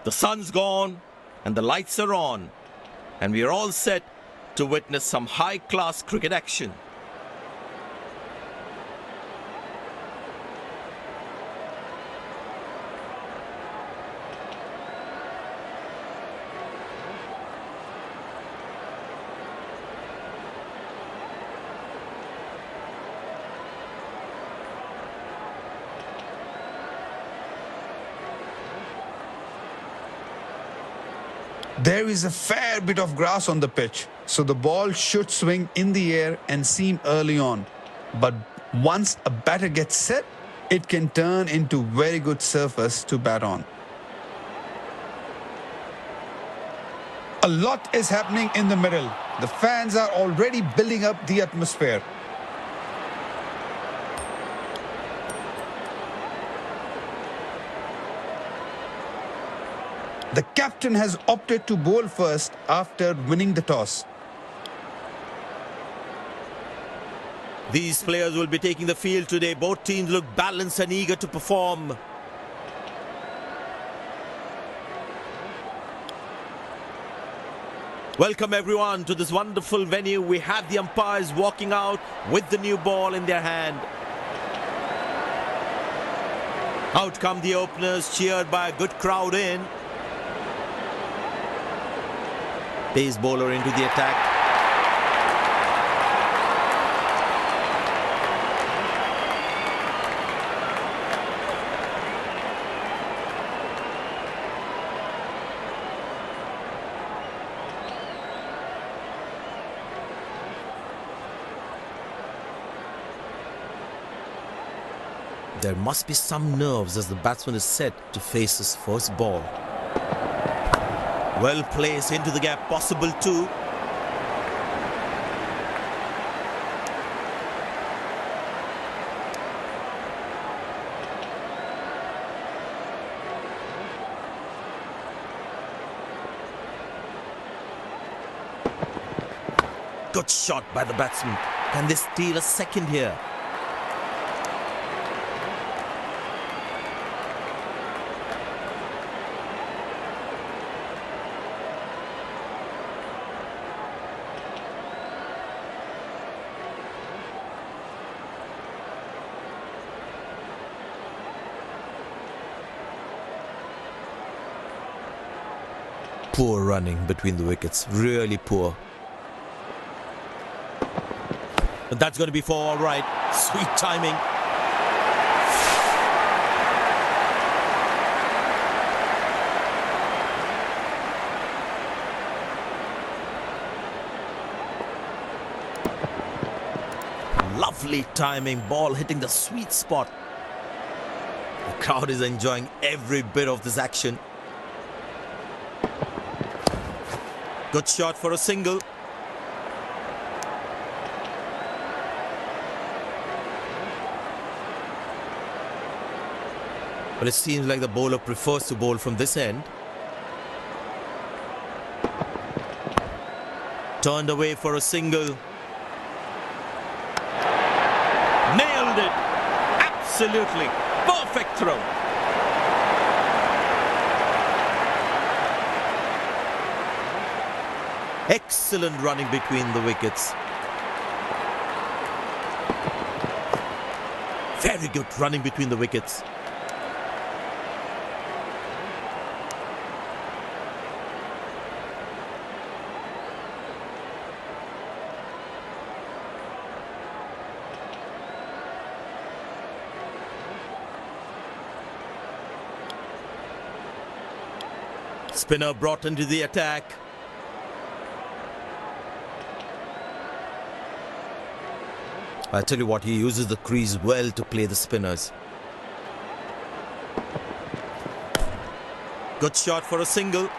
The sun's gone and the lights are on, and we are all set to witness some high-class cricket action. There is a fair bit of grass on the pitch, so the ball should swing in the air and seam early on. But once a batter gets set, it can turn into very good surface to bat on. A lot is happening in the middle. The fans are already building up the atmosphere. The captain has opted to bowl first after winning the toss. These players will be taking the field today. Both teams look balanced and eager to perform. Welcome everyone to this wonderful venue. We have the umpires walking out with the new ball in their hand. Out come the openers, cheered by a good crowd in. Pace bowler into the attack. There must be some nerves as the batsman is set to face his first ball. Well placed into the gap, possible too. Good shot by the batsman. Can they steal a second here? Poor running between the wickets, really poor. But that's going to be for all right. Sweet timing. Lovely timing, ball hitting the sweet spot. The crowd is enjoying every bit of this action. Good shot for a single. But it seems like the bowler prefers to bowl from this end. Turned away for a single. Nailed it. Absolutely. Perfect throw. Excellent running between the wickets. Very good running between the wickets. Spinner brought into the attack. I tell you what, he uses the crease well to play the spinners. Good shot for a single.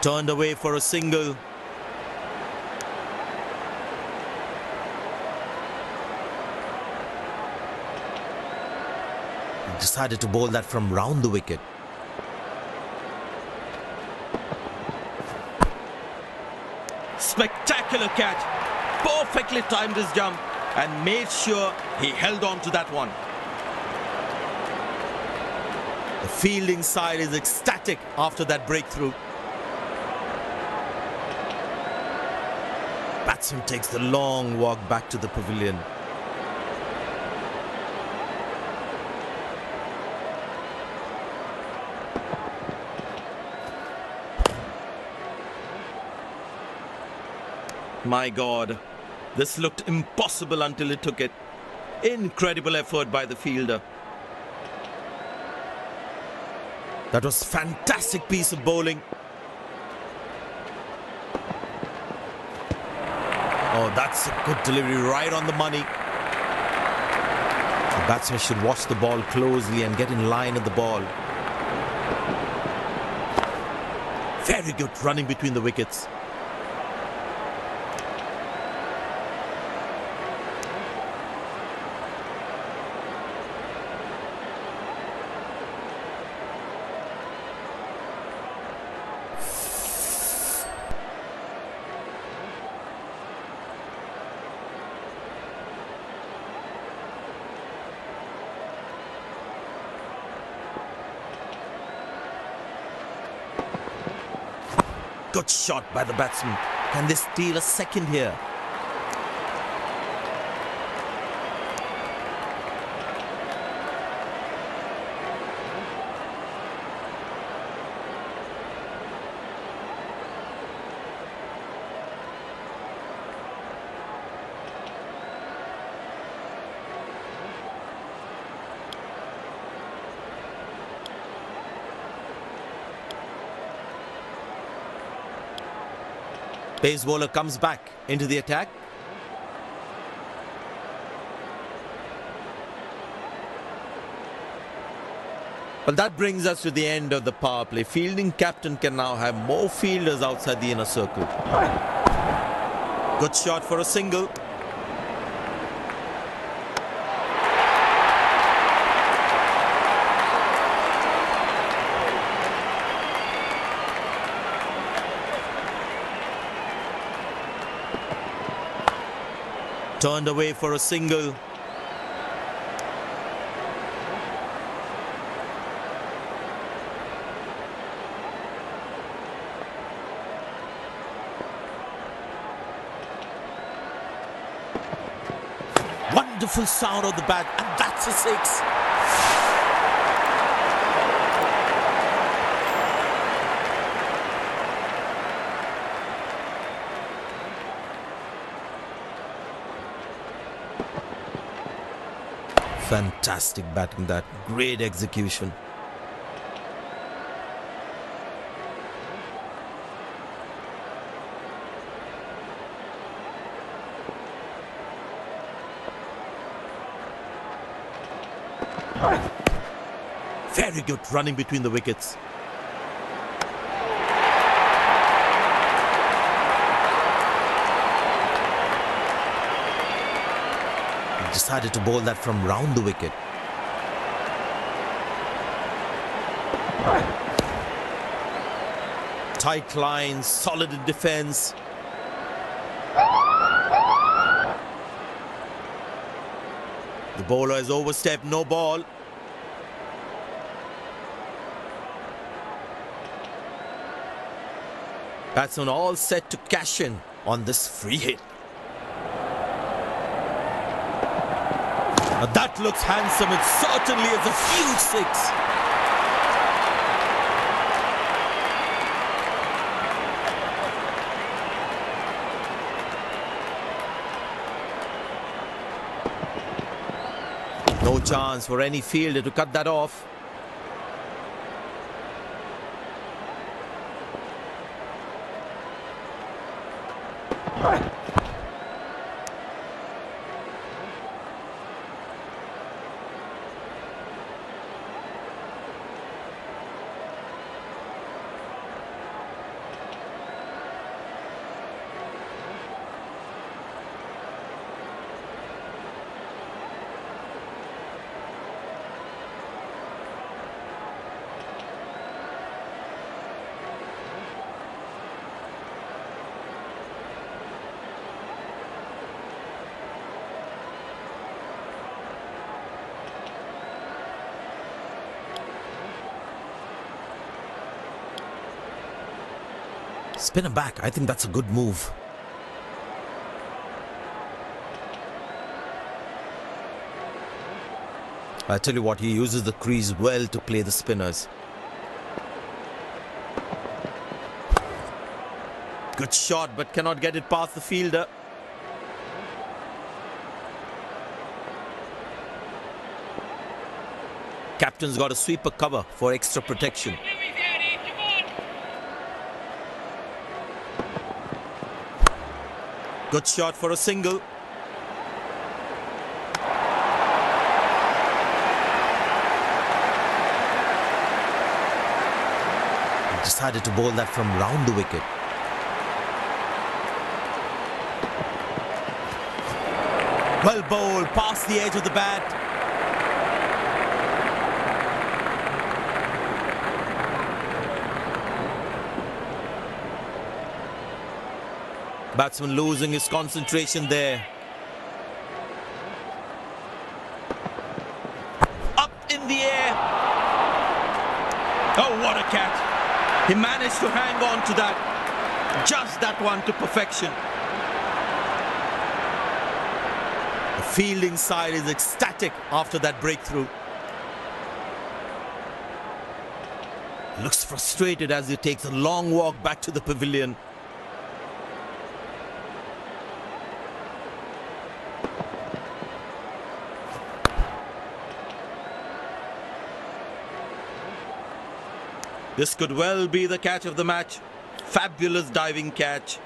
Turned away for a single. Decided to bowl that from round the wicket. spectacular catch. Perfectly timed his jump and made sure he held on to that one. The fielding side is ecstatic after that breakthrough. Batsman takes the long walk back to the pavilion. My God, this looked impossible until he took it. Incredible effort by the fielder. That was fantastic piece of bowling. Oh, that's a good delivery, right on the money. The batsman should watch the ball closely and get in line at the ball. Very good running between the wickets. Good shot by the batsman. Can they steal a second here? Pace bowler comes back into the attack. Well, that brings us to the end of the power play. Fielding captain can now have more fielders outside the inner circle. Good shot for a single. Turned away for a single. Wonderful sound of the bat, and that's a six. Fantastic batting, that great execution. Very good running between the wickets. Decided to bowl that from round the wicket. Tight lines, solid in defense. The bowler has overstepped, no ball. Batsman all set to cash in on this free hit. Now that looks handsome. It certainly is a huge six. No chance for any fielder to cut that off. Spin him back. I think that's a good move. I tell you what, he uses the crease well to play the spinners. Good shot, but cannot get it past the fielder. Captain's got a sweeper cover for extra protection. Good shot for a single. He decided to bowl that from round the wicket. Well bowled, past the edge of the bat. Batsman losing his concentration there. Up in the air. Oh, what a catch. He managed to hang on to that. Just that one to perfection. The fielding side is ecstatic after that breakthrough. Looks frustrated as he takes a long walk back to the pavilion. This could well be the catch of the match. Fabulous diving catch.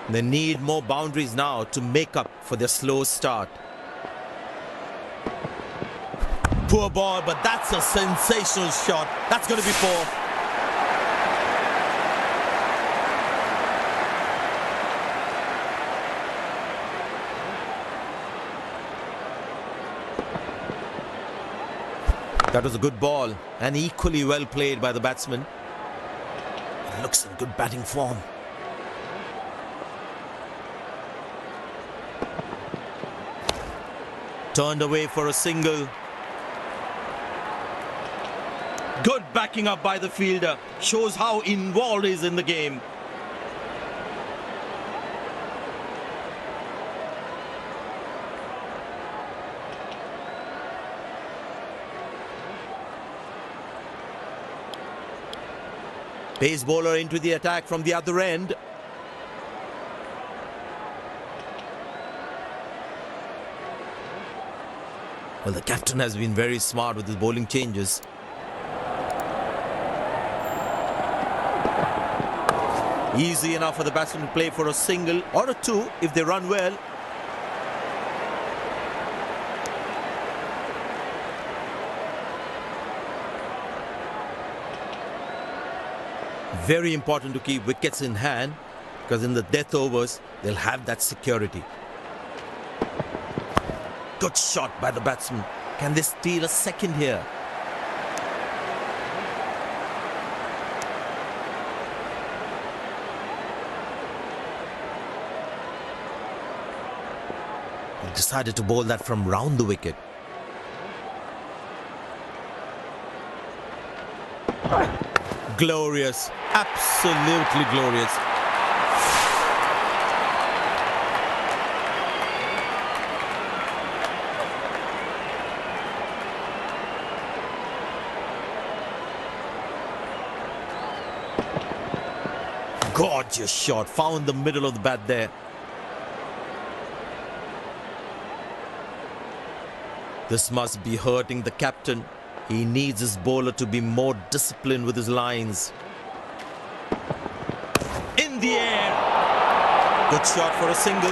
They need more boundaries now to make up for their slow start. Poor ball, but that's a sensational shot. That's going to be four. That was a good ball and equally well played by the batsman. It looks in good batting form. Turned away for a single. Good backing up by the fielder. Shows how involved he is in the game. Pace bowler into the attack from the other end. Well, the captain has been very smart with his bowling changes. Easy enough for the batsman to play for a single or a two if they run well. Very important to keep wickets in hand, because in the death overs, they'll have that security. Good shot by the batsman. Can they steal a second here? He decided to bowl that from round the wicket. Glorious, absolutely glorious. Gorgeous shot, found the middle of the bat there. This must be hurting the captain. He needs his bowler to be more disciplined with his lines. In the air. Good shot for a single.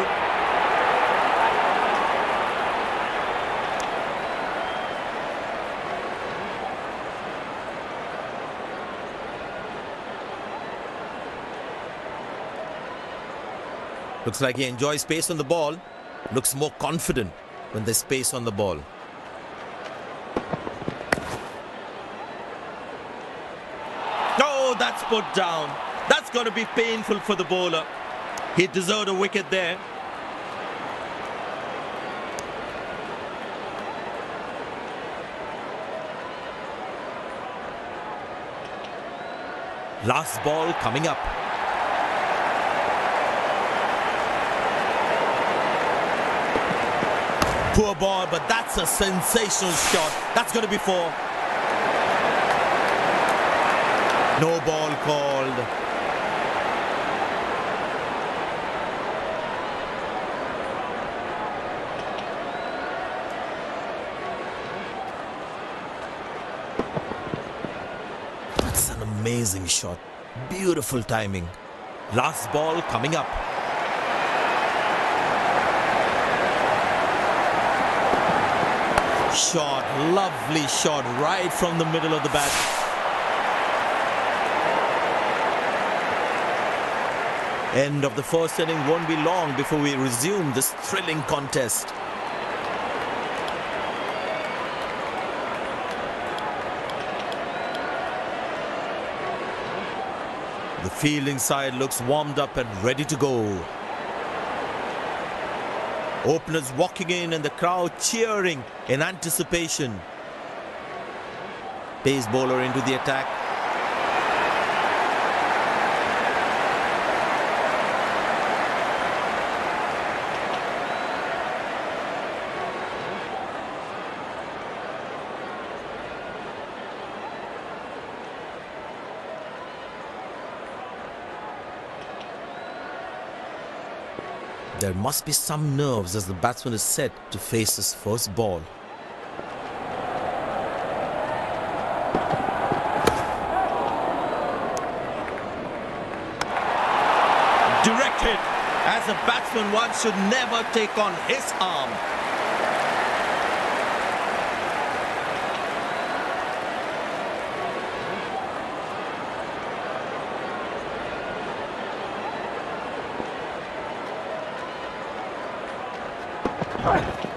Looks like he enjoys space on the ball. Looks more confident when there's space on the ball. That's put down. That's going to be painful for the bowler. He deserved a wicket there. Last ball coming up. Poor ball, but that's a sensational shot. That's going to be four. No ball called. That's an amazing shot. Beautiful timing. Last ball coming up. Shot, lovely shot right from the middle of the bat. End of the first inning won't be long before we resume this thrilling contest. The fielding side looks warmed up and ready to go. Openers walking in and the crowd cheering in anticipation. Pace bowler into the attack. There must be some nerves as the batsman is set to face his first ball. Direct hit. As a batsman, one should never take on his arm.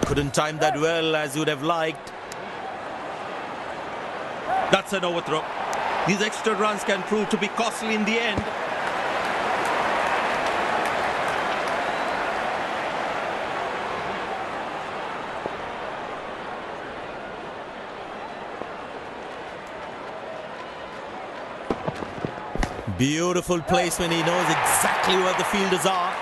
Couldn't time that well as you would have liked. That's an overthrow. These extra runs can prove to be costly in the end. Beautiful placement. He knows exactly where the fielders are.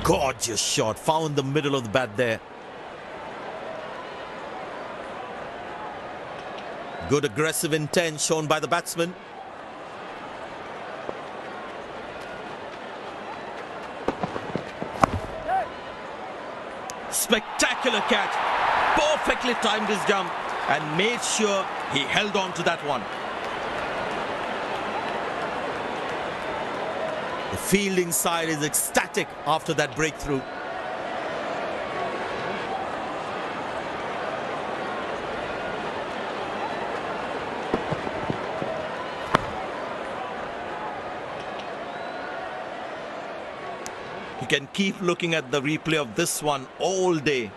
Gorgeous shot, found the middle of the bat there. Good aggressive intent shown by the batsman. Spectacular catch. Perfectly timed his jump and made sure he held on to that one. The fielding side is ecstatic after that breakthrough. You can keep looking at the replay of this one all day.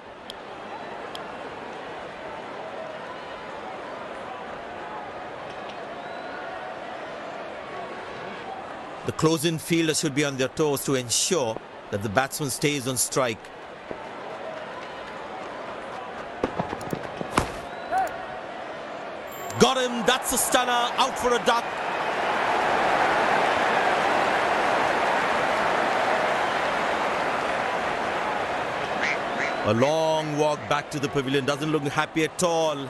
The close-in fielders should be on their toes to ensure that the batsman stays on strike. Got him, that's a stunner, out for a duck. A long walk back to the pavilion, doesn't look happy at all.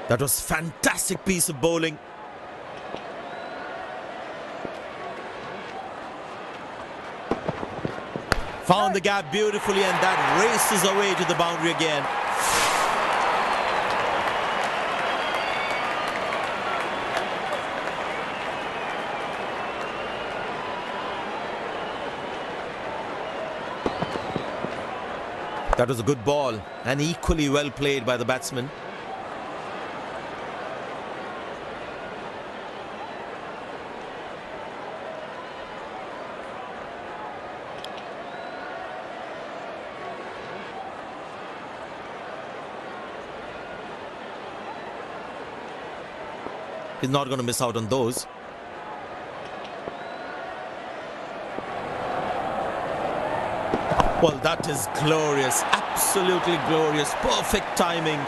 That was fantastic piece of bowling. Found the gap beautifully and that races away to the boundary again. That was a good ball and equally well played by the batsman. He's not going to miss out on those. Well, that is glorious. Absolutely glorious. Perfect timing.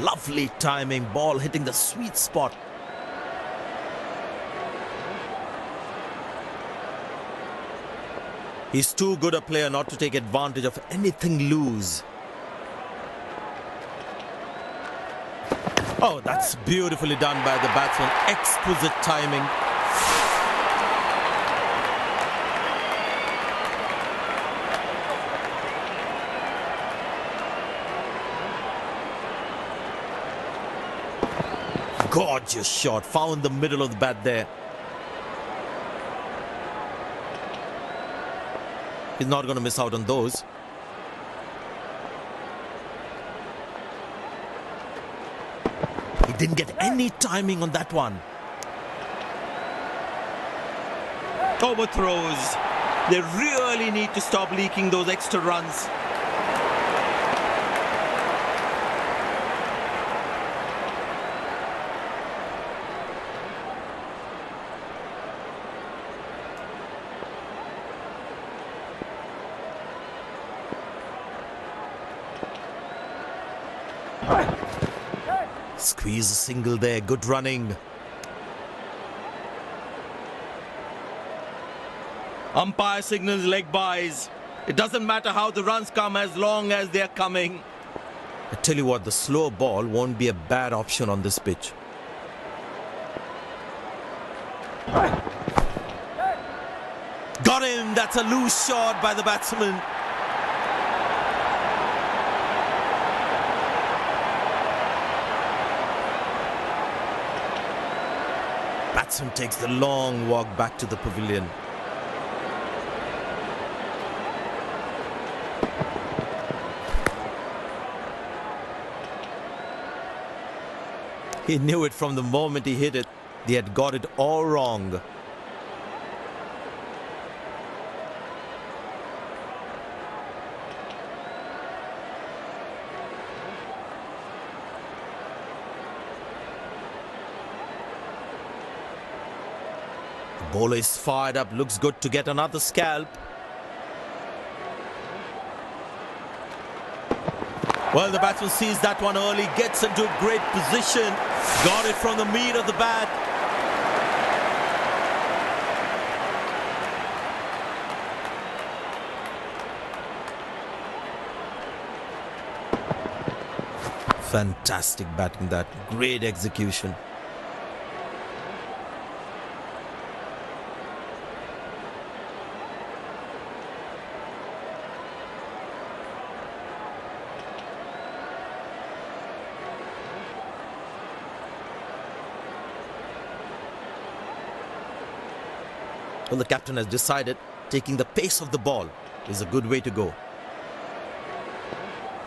Lovely timing. Ball hitting the sweet spot. He's too good a player not to take advantage of anything loose. Oh, that's beautifully done by the batsman. Exquisite timing. Gorgeous shot. Found the middle of the bat there. He's not going to miss out on those. He didn't get any timing on that one. Overthrows. They really need to stop leaking those extra runs. Squeeze a single there. Good running. Umpire signals leg byes. It doesn't matter how the runs come as long as they're coming. I tell you what, the slow ball won't be a bad option on this pitch. Got him. That's a loose shot by the batsman. Batsman takes the long walk back to the pavilion. He knew it from the moment he hit it. They had got it all wrong. Bowler is fired up, looks good to get another scalp. Well, the batsman sees that one early, gets into a great position, got it from the meat of the bat. Fantastic batting that, great execution. Well, the captain has decided taking the pace of the ball is a good way to go.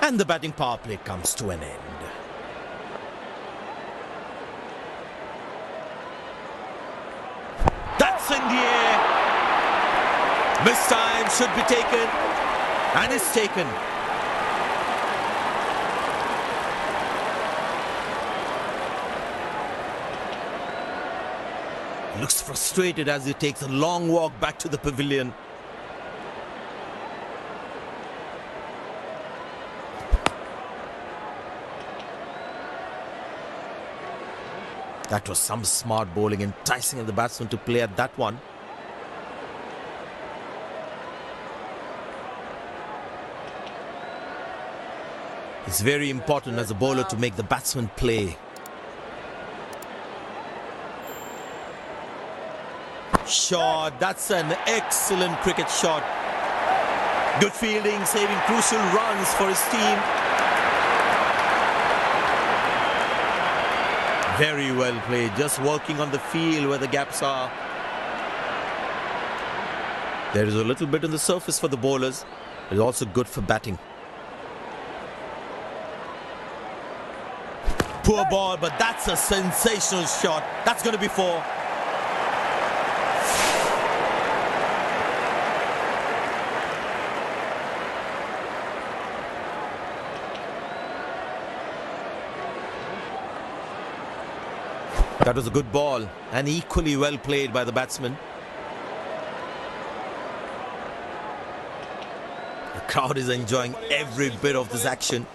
And the batting power play comes to an end. That's in the air. This time should be taken. And it's taken. Looks frustrated as he takes a long walk back to the pavilion. That was some smart bowling, enticing the batsman to play at that one. It's very important as a bowler to make the batsman play. Shot, that's an excellent cricket shot. Good fielding, saving crucial runs for his team. Very well played, just working on the field where the gaps are. There is a little bit on the surface for the bowlers. It's also good for batting. Poor ball, but that's a sensational shot. That's going to be four. That was a good ball and equally well played by the batsman. The crowd is enjoying every bit of this action.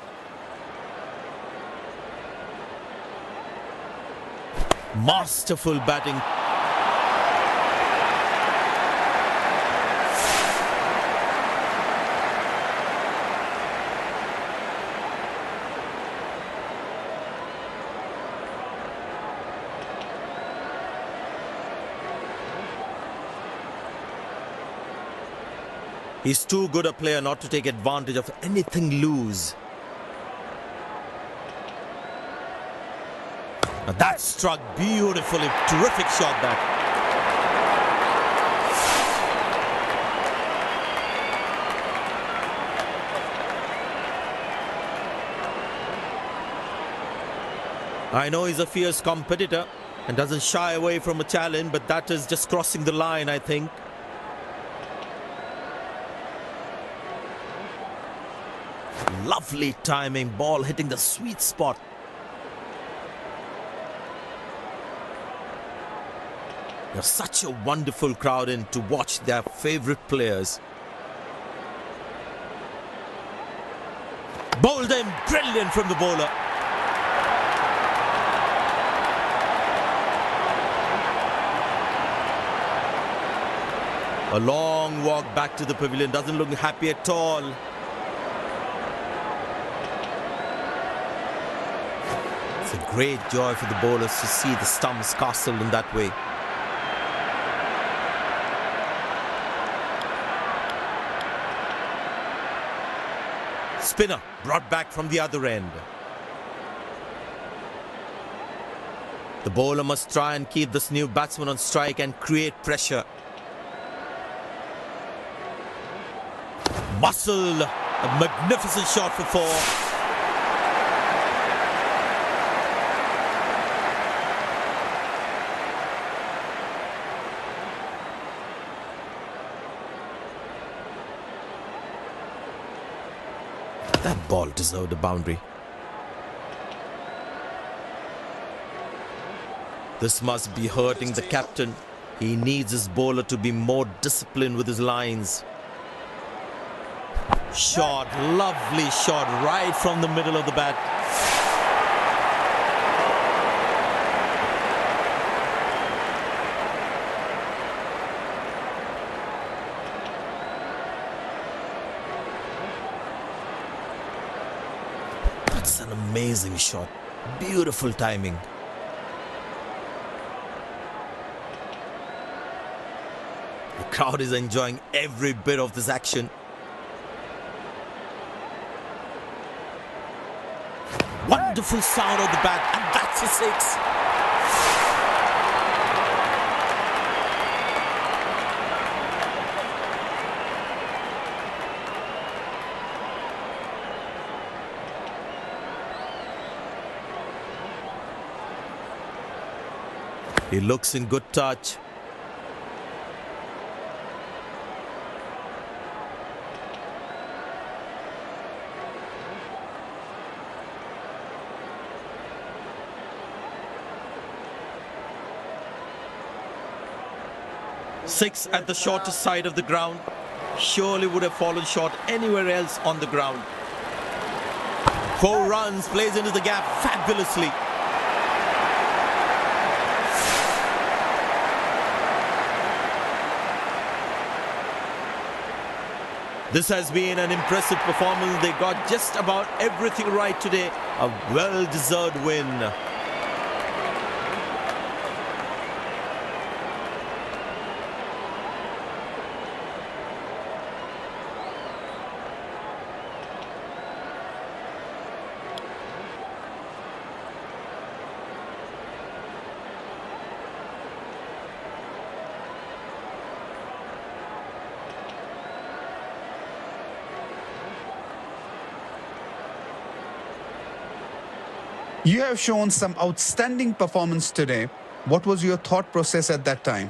Masterful batting. He's too good a player not to take advantage of anything loose. Now that struck beautifully. Terrific shot that. I know he's a fierce competitor and doesn't shy away from a challenge, but that is just crossing the line, I think. Lovely timing, ball hitting the sweet spot. There's such a wonderful crowd in to watch their favourite players. Bowled in, brilliant from the bowler. A long walk back to the pavilion, doesn't look happy at all. It's a great joy for the bowlers to see the stumps castled in that way. Spinner brought back from the other end. The bowler must try and keep this new batsman on strike and create pressure. Muscle, a magnificent shot for four. That ball deserved a boundary. This must be hurting the captain. He needs his bowler to be more disciplined with his lines. Shot, lovely shot right from the middle of the bat. That's an amazing shot. Beautiful timing. The crowd is enjoying every bit of this action. Wonderful sound of the bat, and that's a six. He looks in good touch. Six at the shortest side of the ground. Surely would have fallen short anywhere else on the ground. 4 runs, plays into the gap fabulously. This has been an impressive performance. They got just about everything right today. A well-deserved win. You have shown some outstanding performance today. What was your thought process at that time?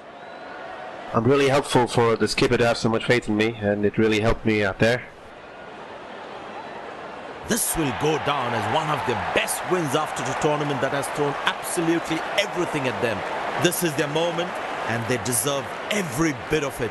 I'm really helpful for the skipper to have so much faith in me, and it really helped me out there. This will go down as one of their best wins after a tournament that has thrown absolutely everything at them. This is their moment and they deserve every bit of it.